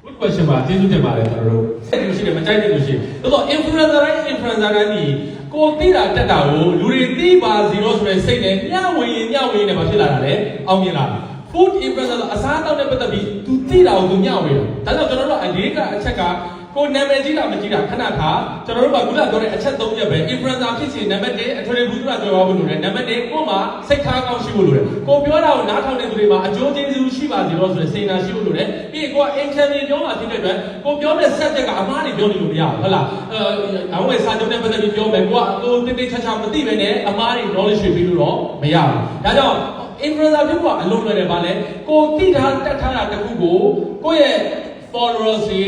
good question ပါကျေးဇူးတင်ပါတယ်ကျွန်တော်တို့အဲ့ဒီလိုရှိတယ်မကြိုက်တဲ့လူရှိတော့ influencer တိုင်းဒီကိုသိတာတက်တာကိုလူတွေသိပါစီတော့ဆိုတဲ့စိတ်နဲ့ညဝေရင်နဲ့မဖြစ်လာတာလေအောင်မြင်လာတယ် food influencer အစားအသောက်နဲ့ပတ်သက်ပြီး तू သိတာကို तू ညဝေတာဒါကြောင့်ကျွန်တော်တို့အလေးကအချက်ကကိုနာမည်ကြီးတာမကြီးတာခဏထားကျွန်တော်တို့ကခုနပြောတဲ့အချက်၃ချက်ပဲ influencer ဖြစ်ချင်နံပါတ်1အထွေထွေဘူးသူကပြောဖို့လိုတယ်နံပါတ်2ကိုမှစိတ်ထားကောင်းရှိဖို့လိုတယ်ကိုပြောတာကိုနားထောင်တဲ့သူတွေမှာအကျိုးကျေးဇူးရှိပါစေတော့ဆိုတဲ့စိတ်နာရှိဖို့လိုတယ်ပြီးရင်ကိုက interview ပြောမှဖြစ်တဲ့အတွက်ကိုပြောတဲ့ subject ကအမှားတွေပြောနေလို့မရဘူးဟုတ်လားအဝယ်စာချုပ်နဲ့ပတ်သက်ပြီးပြောမယ်ကိုတိတိကျကျမသိပဲနဲ့အမှားတွေ knowledge တွေပြီးလို့တော့မရဘူးဒါကြောင့် influencer ဖြစ်ဖို့အလုံးလွယ်တယ်ဗာလဲကိုသိထားတက်ထားတာတခုကိုကိုရဲ့ followers တွေ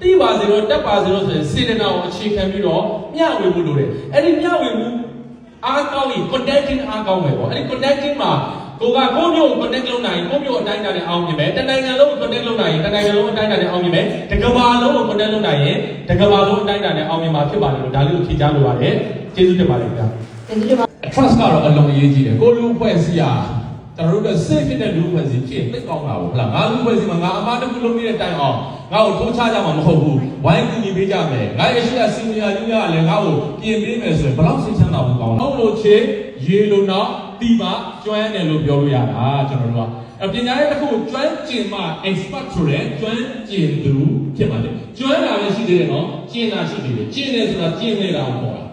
သိပါစေတော့တက်ပါစေတော့ဆိုရင်စေတနာကိုအခြေခံပြီးတော့မျှဝေဖို့လိုတယ်အဲ့ဒီမျှဝေမှုအားကောင်းရင် connecting အားကောင်းမယ်ပေါ့အဲ့ဒီ connecting မှာကိုမျိုးကို connect လုပ်နိုင်ကိုမျိုးအတိုင်းအတာနဲ့အောင်မြင်မယ်တနိုင်ငံလုံးကို connect လုပ်နိုင်ရင်တနိုင်ငံလုံးအတိုင်းအတာနဲ့အောင်မြင်မယ်တကမ္ဘာလုံးကို connect လုပ်နိုင်ရင်တကမ္ဘာလုံးအတိုင်းအတာနဲ့အောင်မြင်မှာဖြစ်ပါတယ်လို့ဒါလေးကိုဖြေကြားလိုပါတယ်ကျေးဇူးတင်ပါတယ်ခင်ဗျာ trust ကတော့အလုံးအရေးကြီးတယ်ကိုလူဖွဲ့စည်းရကျွန်တော်တို့က safe ဖြစ်တဲ့လူဖွဲ့စည်းဖြစ်သိကောင်းတာပေါ့ဟုတ်လားငါလူဖွဲ့စည်းမှာငါအမားတစ်ခုလုံးနေတဲ့တိုင်အောင်ငါ့ကိုထိုးချကြမှာမဟုတ်ဘူးဝိုင်းကူညီပေးကြမယ်ငါရဲ့ရှိတဲ့ senior junior ကလည်းငါ့ကိုပြင်ပေးမယ်ဆိုရင်ဘယ်လောက်စိတ်ချမ်းသာဖို့ကောင်းလဲဟုတ်လို့ချေရေလို့တော့တီးမှကျွမ်းတယ်လို့ပြောလို့ရတာကျွန်တော်တို့ကပညာရေးတစ်ခုကျွမ်းကျင်မှ expert ဆိုတဲ့ကျွမ်းကျင်သူဖြစ်ပါတယ်ကျွမ်းတာလည်းရှိသေးတယ်နော်ကျင်တာရှိသေးတယ်ကျင်တယ်ဆိုတာကျင်နေတာကိုခေါ်တာ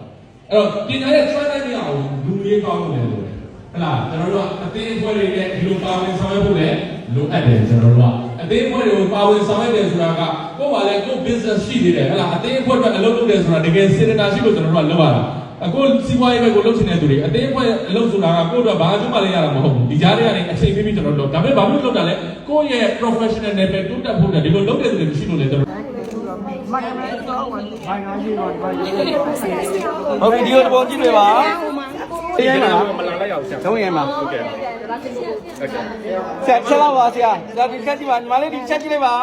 အဲ့တော့ပညာရေးကျွမ်းတဲ့နေရာကိုလူလေးကောင်းလို့လည်းဟုတ်လားကျွန်တော်တို့ကအသေးအဖွဲတွေနဲ့ဒီလိုပါဝင်ဆောင်ရွက်ဖို့လည်းလိုအပ်တယ်ကျွန်တော်တို့ကအသေးအဖွဲတွေကိုပါဝင်ဆောင်ရွက်တယ်ဆိုတာကကိုယ်ကလည်းကိုယ် business ရှိနေတယ်ဟုတ်လားအသေးအဖွဲအတွက်အလုပ်လုပ်တယ်ဆိုတာတကယ်စေတနာရှိလို့ကျွန်တော်တို့ကလုပ်ရတာအခုစီးပွားရေးဘက်ကိုလုပ်ချင်တဲ့သူတွေအသေးအဖွဲအလုပ်ဆိုတာကကိုယ့်အတွက်ဘာမှမလည်းရတာမဟုတ်ဘူးဒီကြားထဲကနေအချိန်ပေးပြီးကျွန်တော်တို့ဒါပေမဲ့ဘာလို့လုပ်တာလဲကိုယ့်ရဲ့ professional level တိုးတက်ဖို့နဲ့ဒီလိုလုပ်တဲ့သူတွေမရှိလို့လေကျွန်တော်ဟုတ်ပြီဒီလိုပေါ်ကြည့်ပြပါတရားမှာမလာလိုက်အောင်ဆရာသုံးရင်မှာဟုတ်ကဲ့ဆက်လာပါဆရာဒီချက်ကြည့်ပါညီမလေးဒီချက်ကြည့်လိုက်ပါ